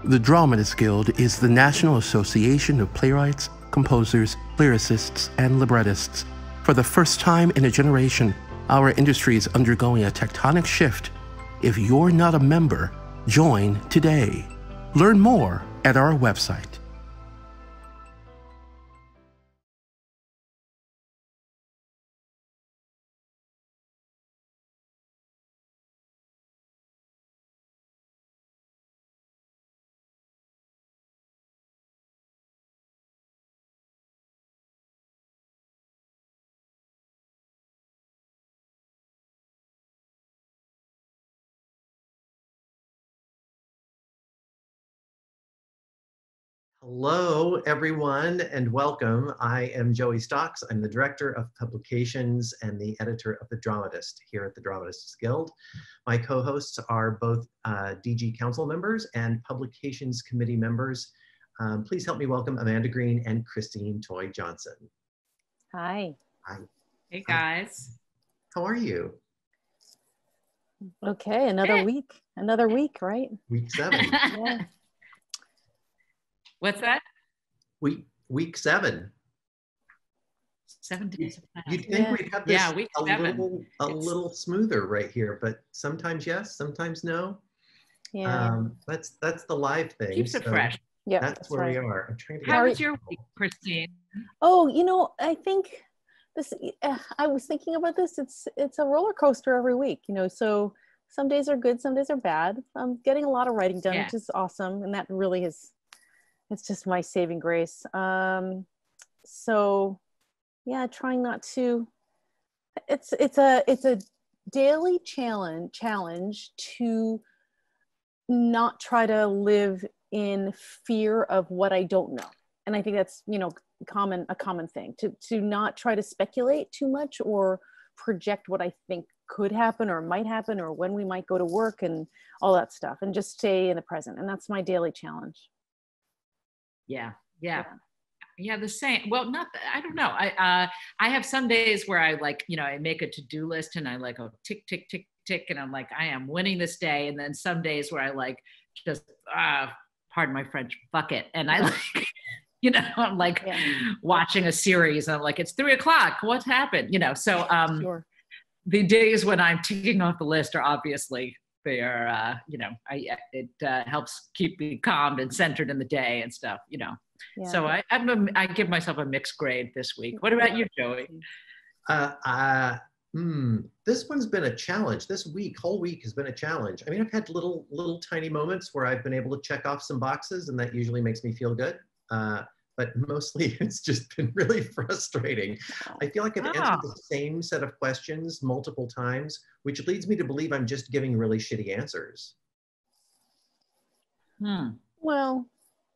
The Dramatists Guild is the National Association of Playwrights, Composers, Lyricists, and Librettists. For the first time in a generation, our industry is undergoing a tectonic shift. If you're not a member, join today. Learn more at our website. Hello, everyone, and welcome. I am Joey Stocks. I'm the Director of Publications and the Editor of The Dramatist here at the Dramatists Guild. My co-hosts are both DG Council members and Publications Committee members. Please help me welcome Amanda Green and Christine Toy Johnson. Hi. Hi. Hey, guys. How are you? Okay, another week, right? Week 7. Yeah. What's that? Week 7. 7 days of class. You'd think we'd have this week a 7. little smoother right here, but sometimes yes, sometimes no. Yeah. That's the live thing. Keeps it fresh. Yeah, that's where we are. I'm trying to How was your week, Christine? Oh, I think this. I was thinking about this. It's a roller coaster every week. So some days are good, some days are bad. I'm getting a lot of writing done, which is awesome, and that really is. It's just my saving grace. So yeah, trying not to, it's a daily challenge to not try to live in fear of what I don't know. And I think that's, a common thing to not try to speculate too much or project what I think could happen or might happen or when we might go to work and all that stuff, and just stay in the present. And that's my daily challenge. Yeah, the same. Well, I don't know. I have some days where I I make a to-do list and I tick, tick, tick, tick. And I'm like, I am winning this day. And then some days where I just, pardon my French, fuck it. And I I'm watching a series and I'm like, it's 3 o'clock. What happened? So Sure. The days when I'm ticking off the list are obviously they are, it helps keep me calm and centered in the day and stuff, Yeah. So I give myself a mixed grade this week. What about you, Joey? This one's been a challenge. This whole week has been a challenge. I mean, I've had little tiny moments where I've been able to check off some boxes, and that usually makes me feel good. But mostly it's just been really frustrating. I feel like I've answered the same set of questions multiple times, which leads me to believe I'm just giving really shitty answers. Well,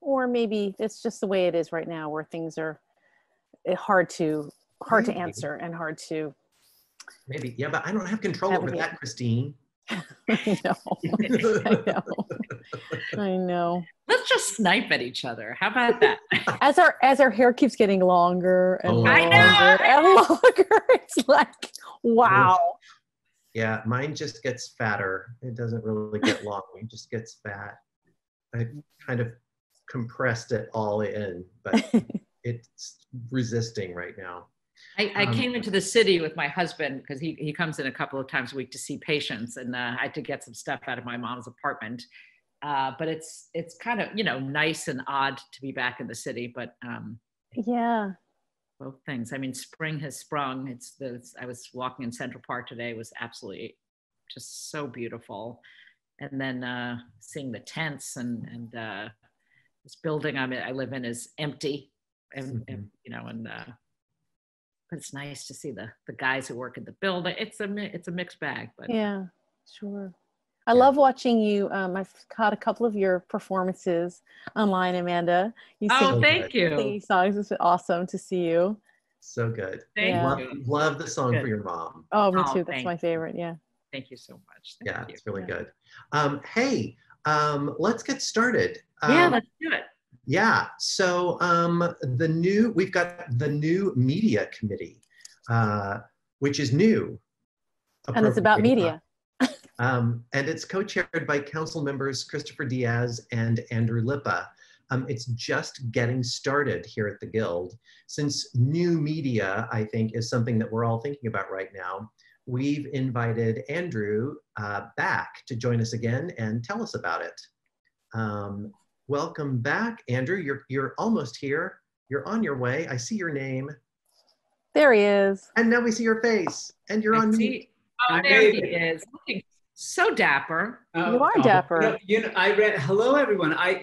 or maybe it's just the way it is right now, where things are hard to answer and hard to. Maybe, yeah, but I don't have control over that, Christine. I know. Let's just snipe at each other. How about that? As our hair keeps getting longer and longer, it's like, wow. Yeah, mine just gets fatter. It doesn't really get long. It just gets fat. I kind of compressed it all in, but it's resisting right now. I came into the city with my husband because he comes in a couple of times a week to see patients, and I had to get some stuff out of my mom's apartment. But it's kind of, nice and odd to be back in the city, but both things. I mean, spring has sprung. I was walking in Central Park today. It was absolutely just so beautiful. And then seeing the tents and this building I live in is empty, and but it's nice to see the guys who work in the building. It's a mixed bag, but yeah, sure. I love watching you. I've caught a couple of your performances online, Amanda. Thank you. Singing songs. It's awesome to see you. So good. Thank you. Love the song for your mom. Oh, me too. That's my favorite. Yeah. Thank you so much. Thank you. It's really good. Hey, let's get started. Let's do it. Yeah, so we've got the new media committee, which is new. And it's about media. And it's co-chaired by council members Christopher Diaz and Andrew Lippa. It's just getting started here at the Guild. Since new media, I think, is something that we're all thinking about right now, we've invited Andrew back to join us again and tell us about it. Welcome back, Andrew. You're almost here. You're on your way. I see your name. There he is. And now we see your face. And you're on mute. Oh, there he is. Looking so dapper. You are dapper. I read. Hello, everyone. I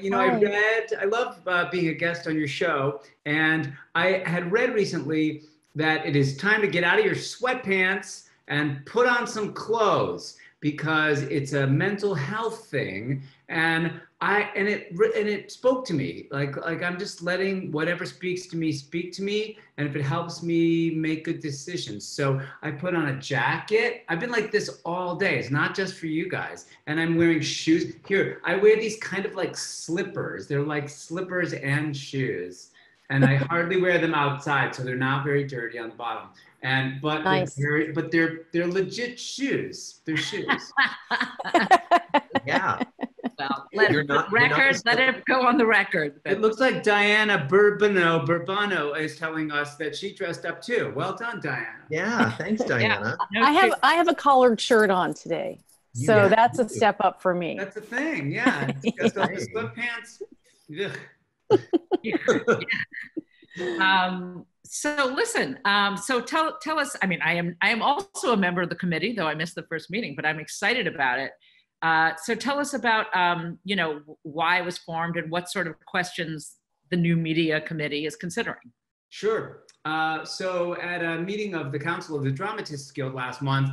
love being a guest on your show, and I had read recently that it is time to get out of your sweatpants and put on some clothes because it's a mental health thing, and it spoke to me. Like I'm just letting whatever speaks to me speak to me, and if it helps me make good decisions. So I put on a jacket. I've been like this all day. It's not just for you guys. And I'm wearing shoes. Here, I wear these kind of like slippers. They're like slippers and shoes. And I hardly wear them outside, so they're not very dirty on the bottom. But nice. they're legit shoes. They're shoes. Yeah. Well, let it go on the record. It looks like Diana Berbano is telling us that she dressed up too. Well done, Diana. Yeah, thanks, Diana. Yeah. I have a collared shirt on today, so that's a step up for me. That's a thing, yeah. Just the sweatpants. So listen, so tell us, I mean, I am also a member of the committee, though I missed the first meeting, but I'm excited about it. So tell us about, why it was formed and what sort of questions the new media committee is considering. Sure. So at a meeting of the Council of the Dramatists Guild last month,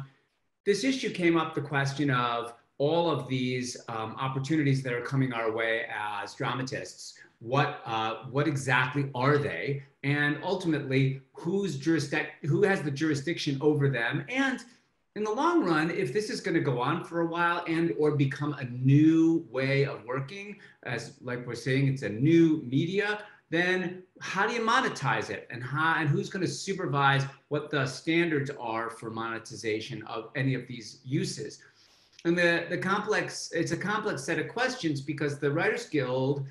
this issue came up, the question of all of these opportunities that are coming our way as dramatists. What exactly are they? And ultimately, who has the jurisdiction over them? And in the long run, if this is going to go on for a while and or become a new way of working, as like we're saying, it's a new media, then how do you monetize it? And who's going to supervise what the standards are for monetization of any of these uses? And it's a complex set of questions because the Writers Guild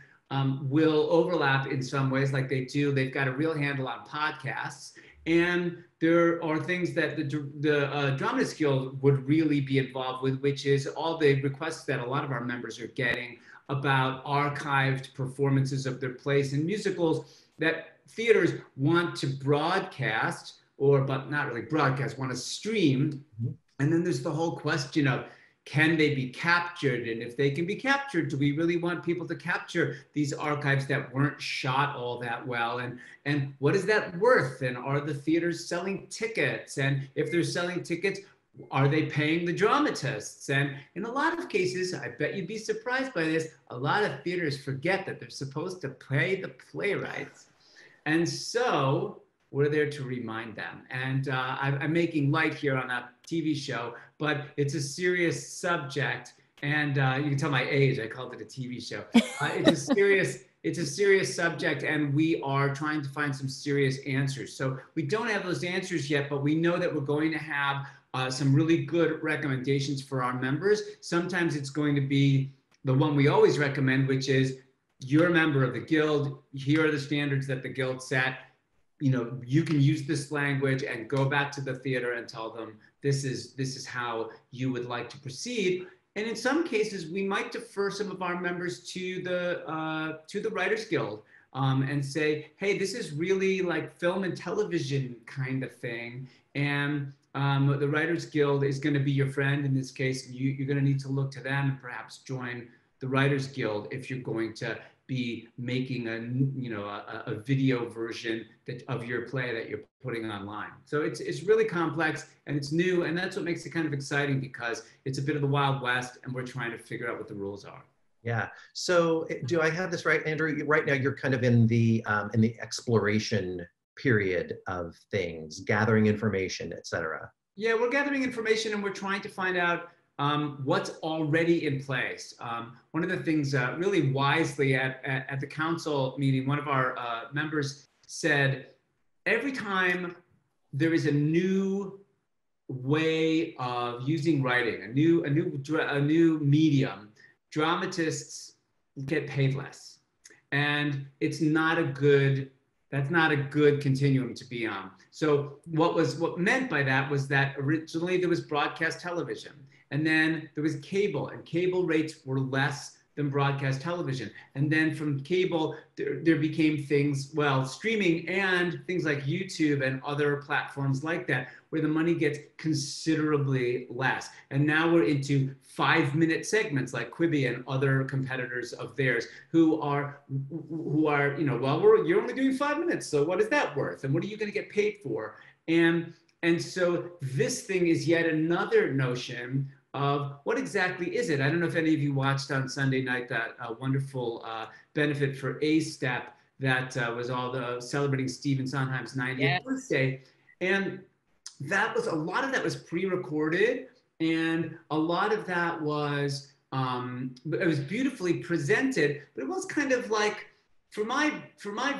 will overlap in some ways like they do. They've got a real handle on podcasts. And there are things that the Dramatists Guild would really be involved with, which is all the requests that a lot of our members are getting about archived performances of their plays and musicals that theaters want to broadcast, but not really broadcast, want to stream. And then there's the whole question of, can they be captured? And if they can be captured, do we really want people to capture these archives that weren't shot all that well? And what is that worth? And are the theaters selling tickets? And if they're selling tickets, are they paying the dramatists? And in a lot of cases, I bet you'd be surprised by this, a lot of theaters forget that they're supposed to pay the playwrights. And so we're there to remind them. And I'm making light here on a TV show, but it's a serious subject. And you can tell my age, I called it a TV show. It's a serious subject, and we are trying to find some serious answers. So we don't have those answers yet, but we know that we're going to have some really good recommendations for our members. Sometimes it's going to be the one we always recommend, which is you're a member of the Guild. Here are the standards that the Guild set. You can use this language and go back to the theater and tell them this is how you would like to proceed. And in some cases, we might defer some of our members to the Writers Guild and say, hey, this is really like film and television kind of thing. And the Writers Guild is going to be your friend in this case. You're going to need to look to them and perhaps join the Writers Guild if you're going to be making a video version of your play that you're putting online. So it's really complex and it's new, and that's what makes it kind of exciting because it's a bit of the Wild West and we're trying to figure out what the rules are. Yeah. So do I have this right, Andrew? Right now you're kind of in the exploration period of things, gathering information, et cetera. Yeah, we're gathering information and we're trying to find out what's already in place. One of the things really wisely at the council meeting, one of our members said, every time there is a new way of using writing, a new medium, dramatists get paid less, and it's not a good. That's not a good continuum to be on. So what meant by that was that originally there was broadcast television, and then there was cable, and cable rates were less than broadcast television. And then from cable, there became things, well, streaming and things like YouTube and other platforms like that, where the money gets considerably less. And now we're into 5-minute segments like Quibi and other competitors of theirs who are, you know, well, you're only doing 5 minutes, so what is that worth? And what are you going to get paid for? And so this thing is yet another notion of what exactly is it? I don't know if any of you watched on Sunday night that wonderful benefit for A-Step that was all the celebrating Stephen Sondheim's 90th birthday. And that was, a lot of that was pre-recorded, and a lot of that was, it was beautifully presented, but it was kind of like, for my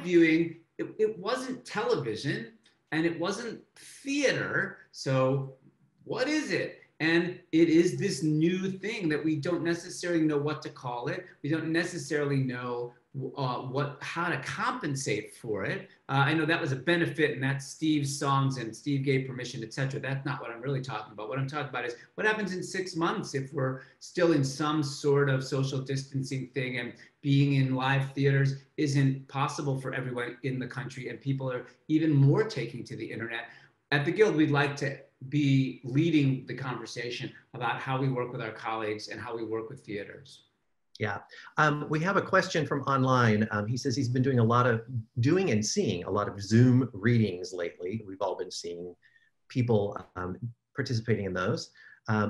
viewing, it wasn't television and it wasn't theater. So what is it? And it is this new thing that we don't necessarily know what to call it. We don't necessarily know how to compensate for it. I know that was a benefit, and that's Steve's songs, and Steve gave permission, etc. That's not what I'm really talking about. What I'm talking about is what happens in 6 months if we're still in some sort of social distancing thing, and being in live theaters isn't possible for everyone in the country, and people are even more taking to the internet. At the Guild, we'd like to be leading the conversation about how we work with our colleagues and how we work with theaters. Yeah, we have a question from online. He says he's been doing and seeing a lot of Zoom readings lately. We've all been seeing people participating in those.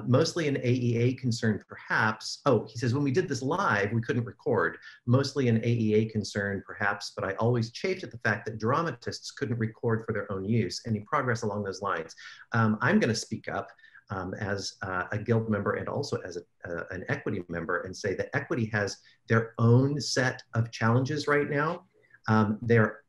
Mostly an AEA concern, perhaps. Oh, he says, when we did this live, we couldn't record. Mostly an AEA concern, perhaps, but I always chafed at the fact that dramatists couldn't record for their own use. Any progress along those lines? I'm going to speak up as a Guild member and also as an Equity member, and say that Equity has their own set of challenges right now. They're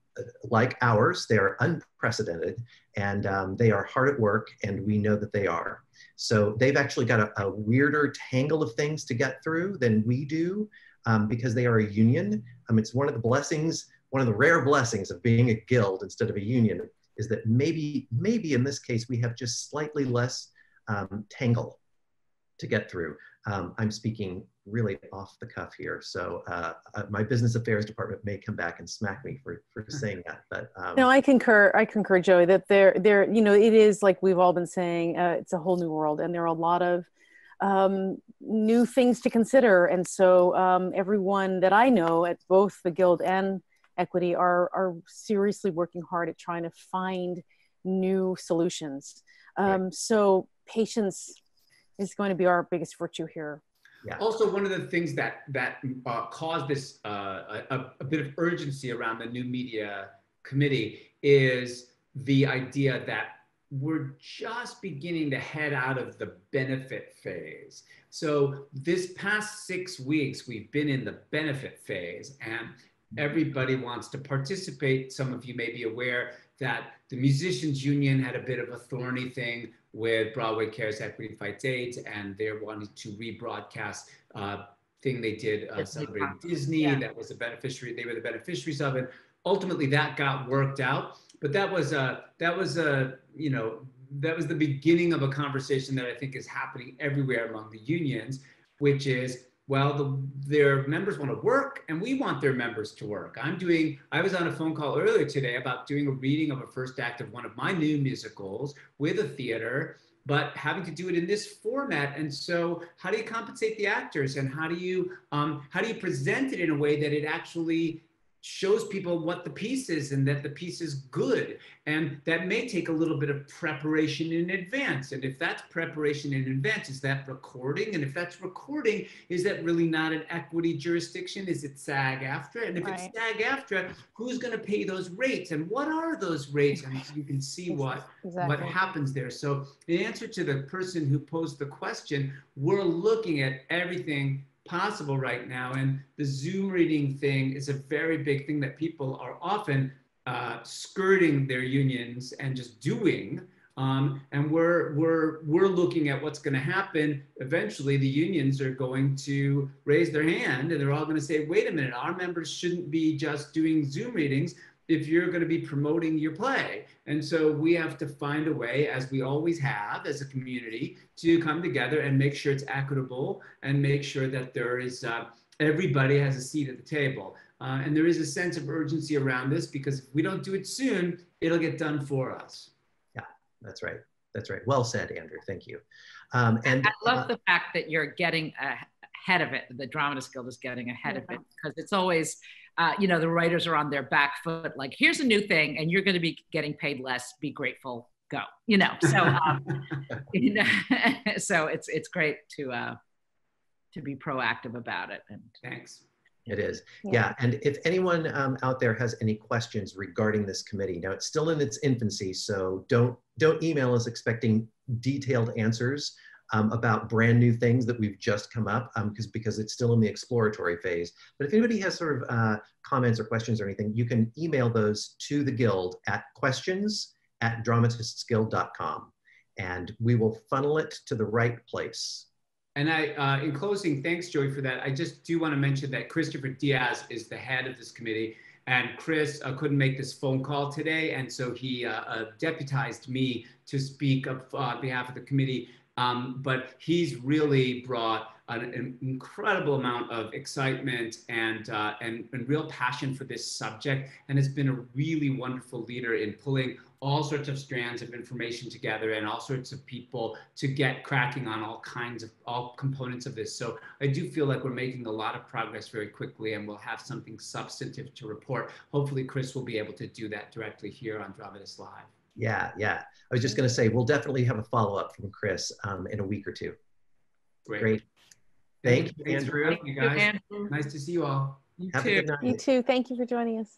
like ours, they are unprecedented, and they are hard at work, and we know that they are. So they've actually got a weirder tangle of things to get through than we do, because they are a union. It's one of the blessings, one of the rare blessings of being a guild instead of a union, is that maybe in this case, we have just slightly less tangle to get through. I'm speaking really off the cuff here, so my business affairs department may come back and smack me for saying that. But no, I concur, Joey, that there, you know, it is like we've all been saying, it's a whole new world, and there are a lot of new things to consider. And so everyone that I know at both the Guild and Equity are seriously working hard at trying to find new solutions. Right. So patience is going to be our biggest virtue here. Yeah. Also, one of the things that caused this a bit of urgency around the new media committee is the idea that we're just beginning to head out of the benefit phase. So this past 6 weeks, we've been in the benefit phase, and everybody wants to participate. Some of you may be aware that the Musicians Union had a bit of a thorny thing with Broadway Cares Equity Fights AIDS, and they're wanting to rebroadcast thing they did celebrating Disney. Yeah. That was a beneficiary. They were the beneficiaries of it. Ultimately, that got worked out, but that was the beginning of a conversation that I think is happening everywhere among the unions, which is, well, their members want to work, and we want their members to work. I was on a phone call earlier today about doing a reading of a first act of one of my new musicals with a theater, but having to do it in this format. And so how do you compensate the actors, and how do you present it in a way that it actually shows people what the piece is and that the piece is good? And that may take a little bit of preparation in advance. And if that's preparation in advance, is that recording? And if that's recording, is that really not an equity jurisdiction? Is it SAG-AFTRA? And if it's SAG-AFTRA, who's going to pay those rates? And what are those rates? And you can see what happens there. So in answer to the person who posed the question, we're looking at everything possible right now, and the Zoom reading thing is a very big thing that people are often skirting their unions and just doing, And we're looking at what's going to happen. Eventually, the unions are going to raise their hand, and they're all going to say, wait a minute, our members shouldn't be just doing Zoom meetings if you're going to be promoting your play. And so we have to find a way, as we always have as a community, to come together and make sure it's equitable and make sure that there is everybody has a seat at the table. And there is a sense of urgency around this, because if we don't do it soon, it'll get done for us. Yeah, that's right. That's right. Well said, Andrew. Thank you. And I love the fact that you're getting ahead of it. The Dramatist Guild is getting ahead of it, because it's always, the writers are on their back foot, like, here's a new thing and you're going to be getting paid less, be grateful, go, so so it's great to be proactive about it. And thanks. It is. Yeah. And if anyone out there has any questions regarding this committee, now it's still in its infancy, so don't email us expecting detailed answers about brand new things that we've just come up, because it's still in the exploratory phase. But if anybody has sort of comments or questions or anything, you can email those to the Guild at questions@dramatistsguild.com, and we will funnel it to the right place. And in closing, thanks, Joy, for that. I just do want to mention that Christopher Diaz is the head of this committee, and Chris couldn't make this phone call today, and so he deputized me to speak on behalf of the committee. But he's really brought an incredible amount of excitement and real passion for this subject, and has been a really wonderful leader in pulling all sorts of strands of information together and all sorts of people to get cracking on all components of this. So I do feel like we're making a lot of progress very quickly, and we'll have something substantive to report. Hopefully Chris will be able to do that directly here on Dramatist Live. Yeah. I was just going to say, we'll definitely have a follow-up from Chris in a week or two. Great. Thank you, Andrew. Thank you, guys. Andrew. Nice to see you all. Have a good night. You too. Thank you for joining us.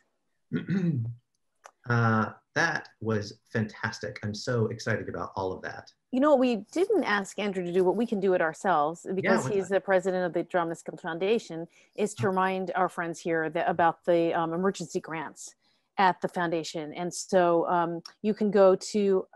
That was fantastic. I'm so excited about all of that. We didn't ask Andrew to do, but we can do it ourselves, because he's the president of the Dramatist Guild Foundation, is to remind our friends here about the emergency grants at the foundation. And so you can go to,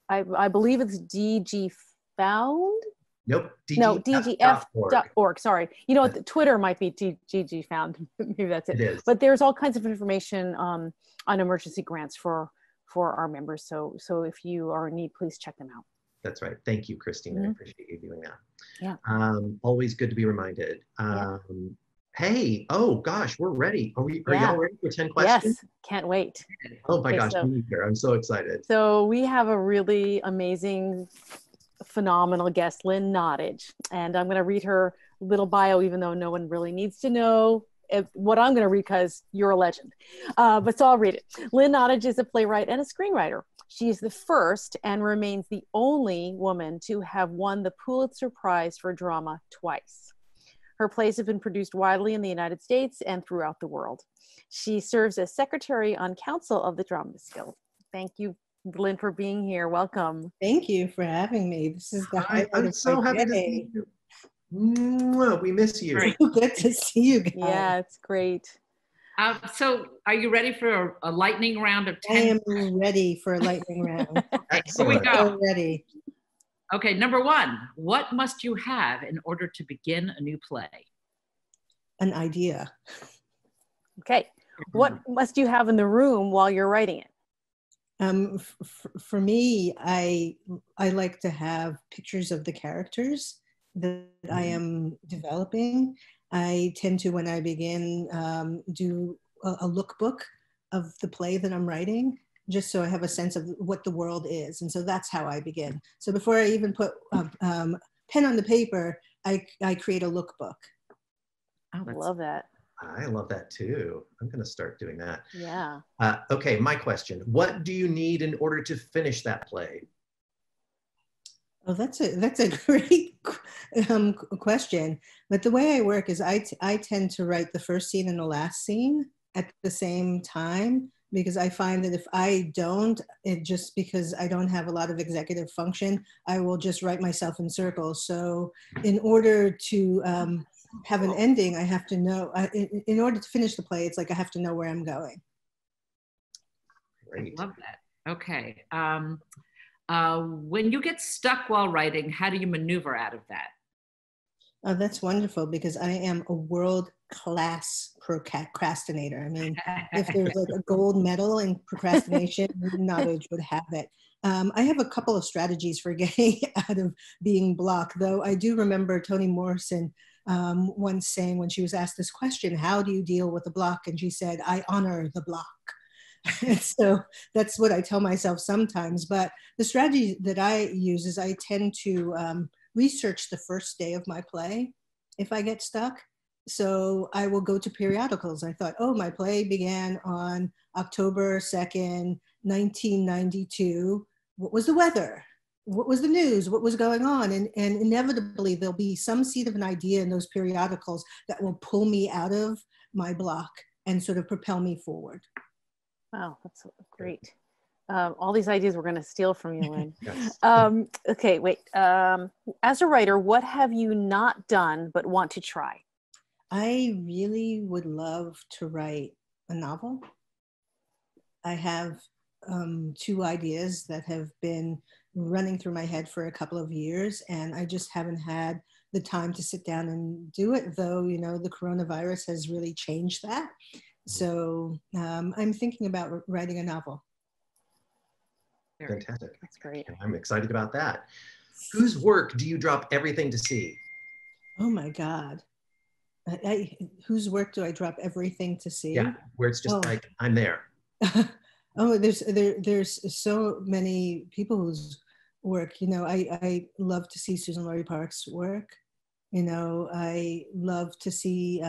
I believe it's DG Found. Nope. DGF.org. Sorry. The Twitter might be DG Found. Maybe that's it. It is. But there's all kinds of information on emergency grants for our members. So if you are in need, please check them out. That's right. Thank you, Christine. I appreciate you doing that. Yeah. Always good to be reminded. Hey, oh gosh, we're ready. Are y'all ready for 10 questions? Yes, can't wait. Oh my gosh, me either. I'm so excited. So we have a really amazing, phenomenal guest, Lynn Nottage, and I'm going to read her little bio, even though no one really needs to know what I'm going to read, because you're a legend. But so I'll read it. Lynn Nottage is a playwright and a screenwriter. She is the first and remains the only woman to have won the Pulitzer Prize for drama twice. Her plays have been produced widely in the United States and throughout the world. She serves as secretary on council of the Dramatist Guild. Thank you, Lynn, for being here. Welcome. Thank you for having me. This is the highlight I'm of so my happy to day. see you. Mwah, we miss you. Good to see you guys. Yeah, it's great. So are you ready for a lightning round of 10? I am ready for a lightning round. Here we go. So ready. Okay, number 1, what must you have in order to begin a new play? An idea. Okay, what must you have in the room while you're writing it? For me, I like to have pictures of the characters that I am developing. I tend to, when I begin, do a lookbook of the play that I'm writing, just so I have a sense of what the world is. And so that's how I begin. So before I even put pen on the paper, I create a lookbook. I love that. I love that too. I'm going to start doing that. Yeah. Okay, my question. What do you need in order to finish that play? Oh, that's a great question. But the way I work is I tend to write the first scene and the last scene at the same time, because I find that if I don't, just because I don't have a lot of executive function, I will just write myself in circles. So in order to have an ending, I have to know, in order to finish the play, it's like I have to know where I'm going. Great. I love that. Okay. When you get stuck while writing, how do you maneuver out of that? Oh, that's wonderful because I am a world-class procrastinator. I mean, if there's like a gold medal in procrastination, Nottage would have it. I have a couple of strategies for getting out of being blocked, though I do remember Toni Morrison once saying when she was asked this question, how do you deal with the block? And she said, I honor the block. And so that's what I tell myself sometimes. But the strategy that I use is I tend to research the first day of my play if I get stuck. So I will go to periodicals. I thought, oh, my play began on October 2nd, 1992. What was the weather? What was the news? What was going on? And inevitably, there'll be some seed of an idea in those periodicals that will pull me out of my block and sort of propel me forward. Wow, that's great. All these ideas we're going to steal from you, Lynn. Yes. Okay, wait. As a writer, what have you not done but want to try? I really would love to write a novel. I have 2 ideas that have been running through my head for a couple of years, and I just haven't had the time to sit down and do it, though, you know, the coronavirus has really changed that. So I'm thinking about writing a novel. Fantastic. That's great. I'm excited about that. Whose work do you drop everything to see? Oh my God. Whose work do I drop everything to see? Yeah, where it's just like, I'm there. Oh, there's so many people whose work, you know, I love to see Susan Laurie Park's work. You know, I love to see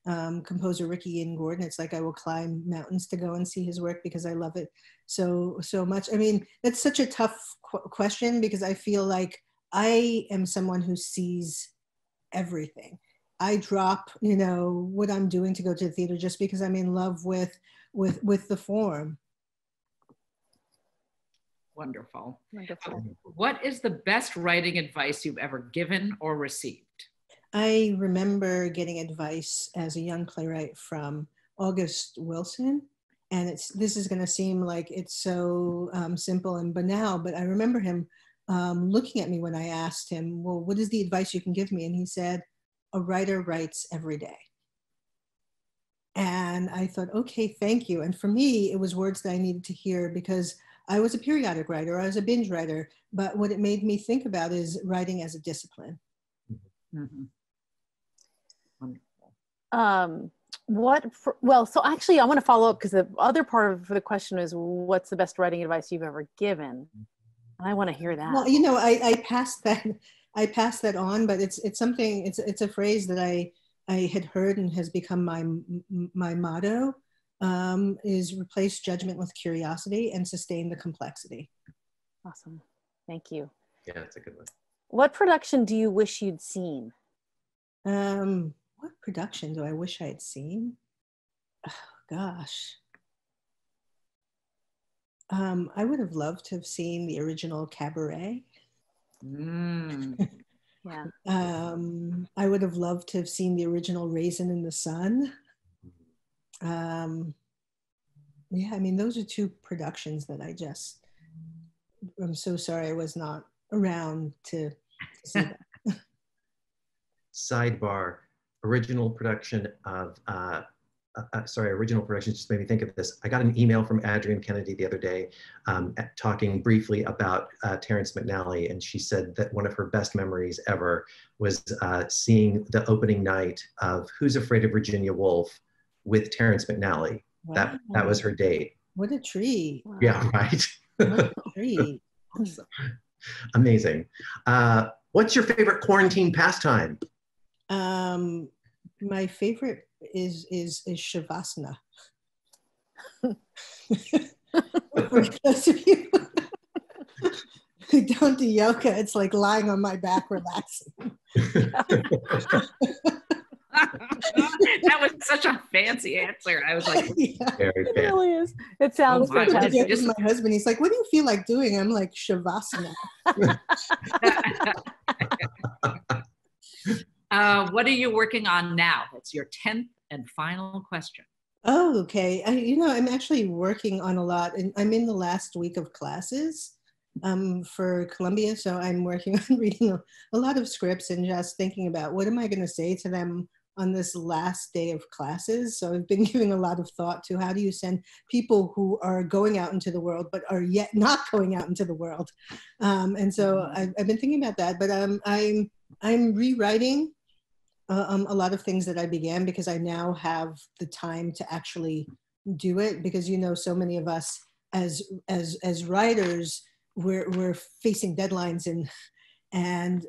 composer Ricky Ian Gordon. It's like I will climb mountains to go and see his work because I love it so much. I mean, that's such a tough question because I feel like I am someone who sees everything. I drop, you know, what I'm doing to go to the theater just because I'm in love with the form. Wonderful. Wonderful. What is the best writing advice you've ever given or received? I remember getting advice as a young playwright from August Wilson. And this is going to seem like it's so simple and banal, but I remember him looking at me when I asked him, well, what is the advice you can give me? And he said, a writer writes every day. And I thought, okay, thank you. And for me, it was words that I needed to hear because I was a periodic writer, I was a binge writer, but what it made me think about is writing as a discipline. Mm-hmm. Well, so actually I want to follow up because the other part of the question is what's the best writing advice you've ever given? I want to hear that. Well, you know, I passed that on, but it's something, it's a phrase that I had heard and has become my motto, is replace judgment with curiosity and sustain the complexity. Awesome. Thank you. Yeah, that's a good one. What production do you wish you'd seen? What production do I wish I had seen? Oh, gosh. I would have loved to have seen the original Cabaret. Yeah. I would have loved to have seen the original Raisin in the Sun. Yeah, I mean, those are 2 productions that I'm so sorry I was not around to see that. Sidebar, original production just made me think of this. I got an email from Adrienne Kennedy the other day talking briefly about Terrence McNally, and she said that one of her best memories ever was seeing the opening night of Who's Afraid of Virginia Woolf with Terrence McNally. Wow. That was her date. What a treat. Wow. Yeah, right. What a treat. Awesome. Amazing. What's your favorite quarantine pastime? My favorite is Shavasana. For those of you who don't do yoga, it's like lying on my back relaxing. That was such a fancy answer. I was like, yeah. Very It really is. It sounds fantastic. Just my husband, he's like, what do you feel like doing? I'm like, Shavasana. what are you working on now? That's your 10th and final question. Oh, okay. You know, I'm actually working on a lot, and I'm in the last week of classes. for Columbia. So I'm working on reading a lot of scripts and just thinking about what am I going to say to them on this last day of classes. So I've been giving a lot of thought to how do you send people who are going out into the world, but are yet not going out into the world. And so I've been thinking about that, but I'm rewriting a lot of things that I began because I now have the time to actually do it, because, you know, so many of us as writers, we're facing deadlines and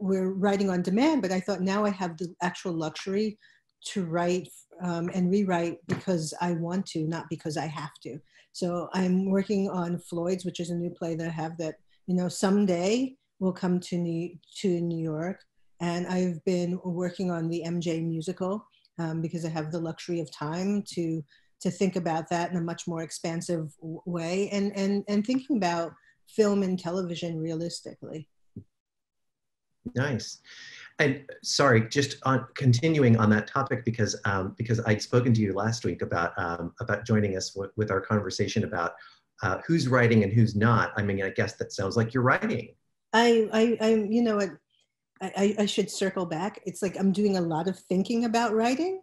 we're writing on demand. But I thought now I have the actual luxury to write and rewrite because I want to, not because I have to. So I'm working on Floyd's, which is a new play that I have that, you know, someday will come to New York. And I've been working on the MJ musical because I have the luxury of time to think about that in a much more expansive way and thinking about film and television realistically. Nice. And sorry, just on continuing on that topic, because I'd spoken to you last week about joining us with our conversation about who's writing and who's not. I mean, I guess that sounds like you're writing. I you know what, I should circle back. It's like I'm doing a lot of thinking about writing.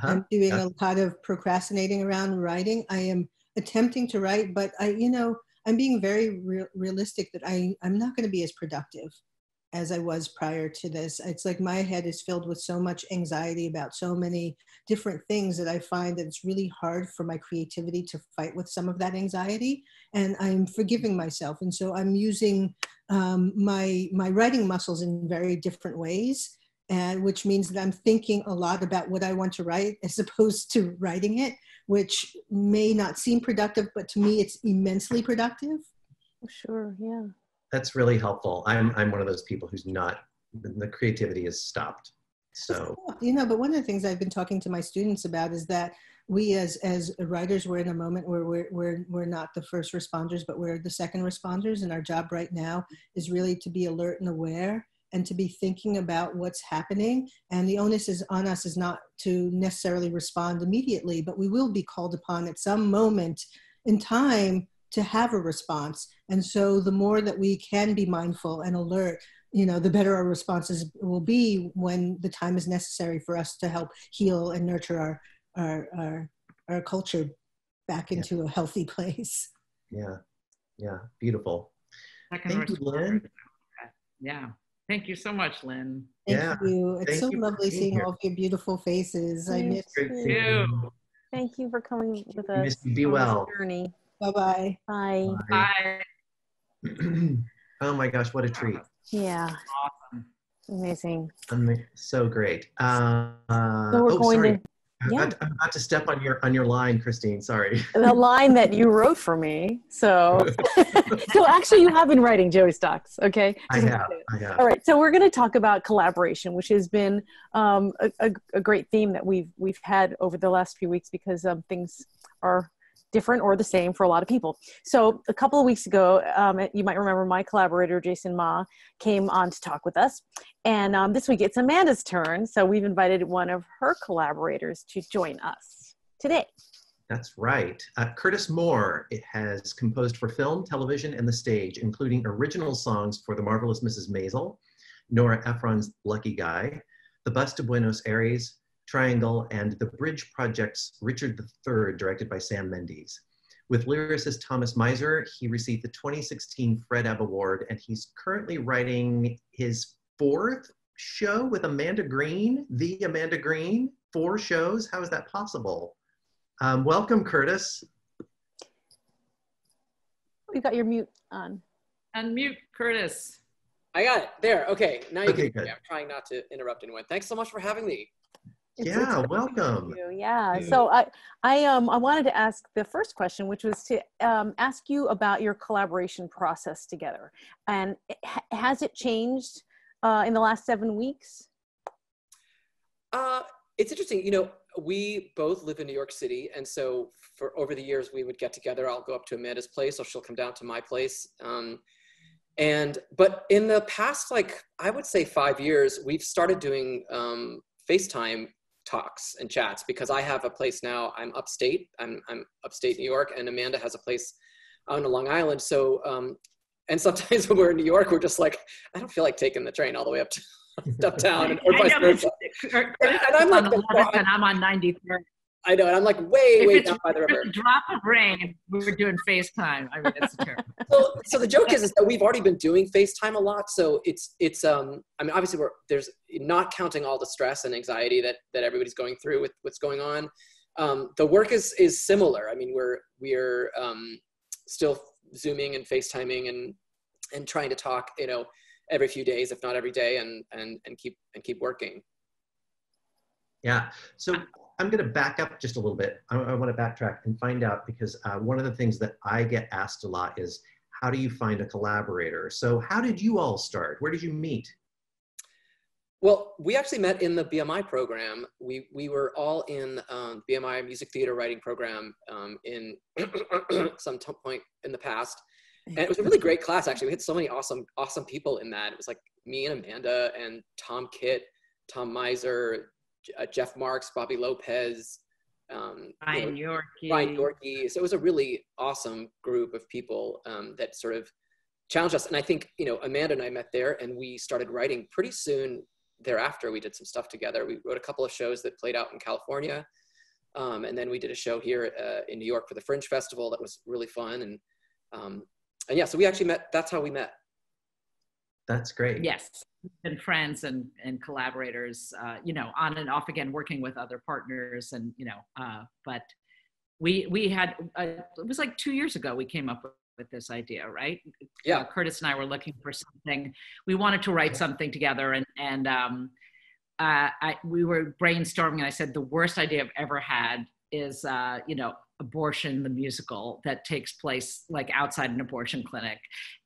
I'm doing a lot of procrastinating around writing. I am attempting to write, but I'm being very realistic that I'm not going to be as productive as I was prior to this. It's like my head is filled with so much anxiety about so many different things that I find that it's really hard for my creativity to fight with some of that anxiety. And I'm forgiving myself. And so I'm using my writing muscles in very different ways. And which means that I'm thinking a lot about what I want to write as opposed to writing it, which may not seem productive, but to me, it's immensely productive. Sure, yeah. That's really helpful. I'm one of those people who's not, the creativity is stopped. So, but one of the things I've been talking to my students about is that we as writers, we're in a moment where we're not the first responders, but we're the second responders. And our job right now is really to be alert and aware and to be thinking about what's happening. And the onus is on us is not to necessarily respond immediately, but we will be called upon at some moment in time to have a response. And so the more that we can be mindful and alert, the better our responses will be when the time is necessary for us to help heal and nurture our culture back into a healthy place. Yeah, beautiful. Thank you, Lynn. Yeah. Thank you so much, Lynn. Thank you. It's so lovely seeing all of your beautiful faces. I miss you. Thank you for coming with us. Be well. Journey. Bye-bye. Bye. Bye. Oh my gosh, what a treat. Yeah. Awesome. Amazing. So great. So we're going to... I'm about to step on your line, Christine. Sorry. The line that you wrote for me. So, so actually, you have been writing Joey Stocks. Okay. I have. All right. So we're going to talk about collaboration, which has been a great theme that we've had over the last few weeks because things are different or the same for a lot of people. So a couple of weeks ago, you might remember my collaborator, Jason Ma, came on to talk with us. And this week it's Amanda's turn. So we've invited one of her collaborators to join us today. That's right. Curtis Moore has composed for film, television, and the stage, including original songs for The Marvelous Mrs. Maisel, Nora Ephron's Lucky Guy, The Bus to Buenos Aires, Triangle, and The Bridge Project's Richard III, directed by Sam Mendes. With lyricist Thomas Miser, he received the 2016 Fred Ebb Award, and he's currently writing his 4th show with Amanda Green, the Amanda Green, 4 shows. How is that possible? Welcome, Curtis. You've got your mute on. Unmute, Curtis. I got it. There. Okay. Now you can. Good. I'm trying not to interrupt anyone. Thanks so much for having me. Welcome. Yeah. So I wanted to ask the first question, which was to ask you about your collaboration process together. And has it changed in the last 7 weeks? It's interesting. We both live in New York City. And so for over the years, we would get together. I'll go up to Amanda's place or she'll come down to my place. But in the past, I would say 5 years, we've started doing FaceTime talks and chats because I have a place now. I'm upstate. I'm upstate New York, and Amanda has a place on Long Island. So, and sometimes when we're in New York, we're just like, I don't feel like taking the train all the way up to uptown, or vice versa. And I'm like, and I'm on 93rd. I know, and I'm like way down by the river. If it's a drop of rain, we're doing FaceTime. I mean, it's terrible. So the joke is that we've already been doing FaceTime a lot. So it's I mean, obviously there's not counting all the stress and anxiety that everybody's going through with what's going on. The work is similar. I mean, we're still Zooming and FaceTiming and trying to talk, you know, every few days, if not every day, and keep working. Yeah. So I'm going to back up just a little bit. I want to backtrack and find out, because one of the things that I get asked a lot is, how do you find a collaborator? So how did you all start? Where did you meet? Well, we actually met in the BMI program. We were all in BMI music theater writing program in some point in the past. And it was a really great class, actually. We had so many awesome people in that. It was like me and Amanda and Tom Kitt, Tom Miser, Jeff Marks, Bobby Lopez, Ryan Yorkie. So it was a really awesome group of people that sort of challenged us. And I think, you know, Amanda and I met there, and we started writing pretty soon thereafter. We did some stuff together. We wrote a couple of shows that played out in California. And then we did a show here in New York for the Fringe Festival that was really fun. And yeah, so we actually met. That's how we met. That's great. Yes, and friends and collaborators, you know, on and off again, working with other partners, and you know, but we had it was like 2 years ago we came up with this idea, right? Yeah. Curtis and I were looking for something. We wanted to write something together, and we were brainstorming, and I said the worst idea I've ever had is you know, Abortion the musical that takes place like outside an abortion clinic,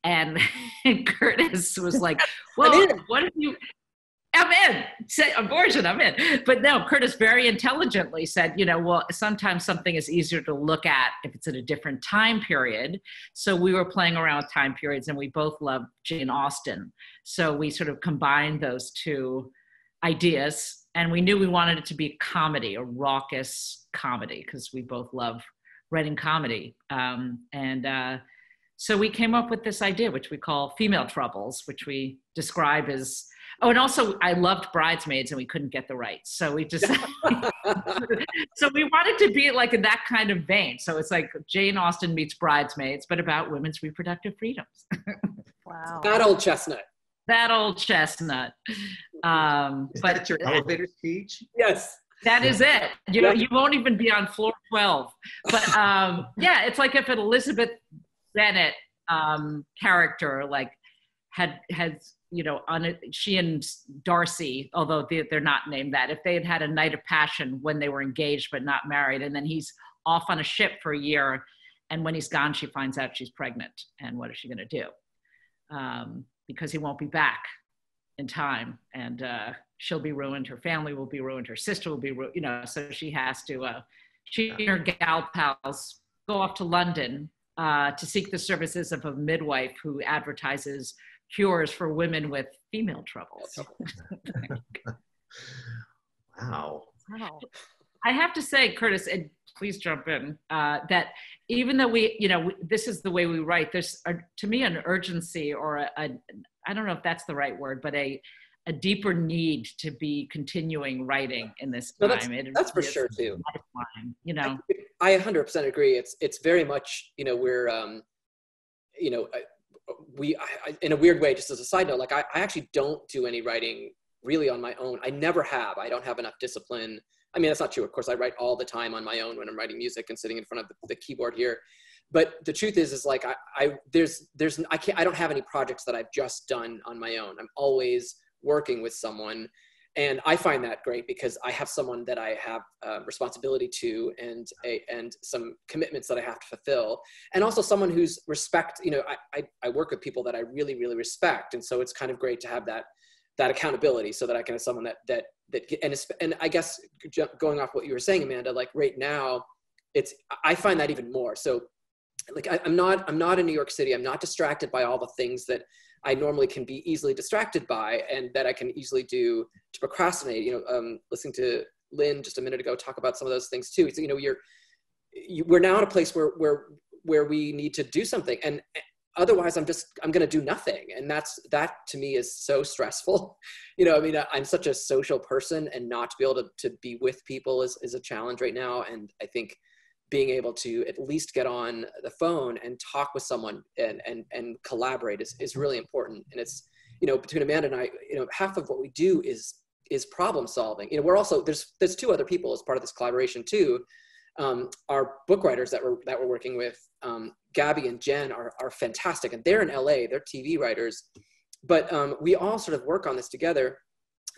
and Curtis was like, well, what if you, I'm in, say abortion, I'm in. But no, Curtis very intelligently said, you know, well, sometimes something is easier to look at if it's at a different time period. So we were playing around with time periods, and we both love Jane Austen, so we sort of combined those two ideas. And we knew we wanted it to be a comedy, a raucous comedy, because we both love writing comedy. So we came up with this idea, which we call Female Troubles, which we describe as, oh, and also I loved Bridesmaids, and we couldn't get the rights. So we just, so we wanted to be like in that kind of vein. So it's like Jane Austen meets Bridesmaids, but about women's reproductive freedoms. Wow. That old chestnut. That old chestnut. Is that your elevator speech? Yes. That is it. You know, you won't even be on floor 12. But yeah, it's like if an Elizabeth Bennet character like had you know, she and Darcy, although they're not named that, if they had had a night of passion when they were engaged but not married, and then he's off on a ship for a year, and when he's gone, she finds out she's pregnant, and what is she going to do? Because he won't be back in time, and she'll be ruined, her family will be ruined, her sister will be ruined, you know, so she has to, she and her gal pals go off to London to seek the services of a midwife who advertises cures for women with female troubles. Wow. Wow. I have to say, Curtis, and please jump in, that even though we, you know, this is the way we write, there's, to me, an urgency or I don't know if that's the right word, but a deeper need to be continuing writing in this time. No, that's for sure too. You know, I 100% agree. It's very much, you know, we're, you know, in a weird way, just as a side note, like I actually don't do any writing really on my own. I never have. I don't have enough discipline. I mean, that's not true. Of course, I write all the time on my own when I'm writing music and sitting in front of the keyboard here. But the truth is like I don't have any projects that I've just done on my own. I'm always working with someone, and I find that great because I have someone that I have responsibility to and some commitments that I have to fulfill, and also someone who's respect. You know, I work with people that I really, really respect, and so it's kind of great to have that accountability, so that I can have someone that and I guess going off what you were saying, Amanda, like right now, I find that even more. So like I'm not in New York City. I'm not distracted by all the things that I normally can be easily distracted by, and that I can easily do to procrastinate. You know, listening to Lynn just a minute ago talk about some of those things too. So, you know, we're now in a place where where we need to do something. And otherwise I'm going to do nothing. And that to me is so stressful. You know, I mean, I'm such a social person, and not to be able to be with people is a challenge right now. And I think being able to at least get on the phone and talk with someone and collaborate is really important. And it's, you know, between Amanda and I, you know, half of what we do is problem solving. You know, we're also, there's two other people as part of this collaboration too. Our book writers that we're working with, Gabby and Jen are fantastic, and they're in LA, they're TV writers, but we all sort of work on this together